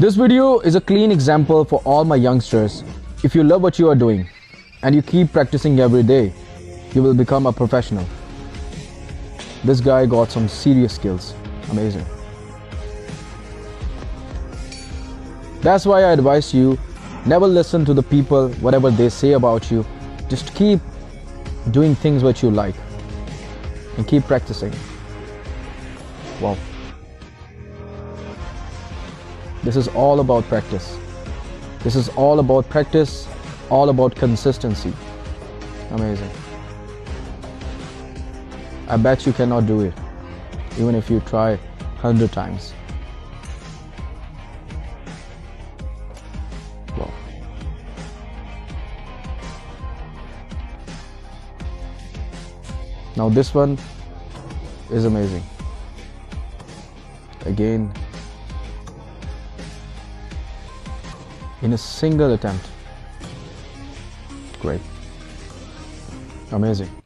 This video is a clean example for all my youngsters. If you love what you are doing and you keep practicing every day, you will become a professional. This guy got some serious skills. Amazing. That's why I advise you, never listen to the people, whatever they say about you. Just keep doing things what you like and keep practicing. Wow. This is all about practice. This is all about practice, all about consistency. Amazing. I bet you cannot do it, even if you try 100 times. Wow. Now this one is amazing. Again, in a single attempt. Great. Amazing.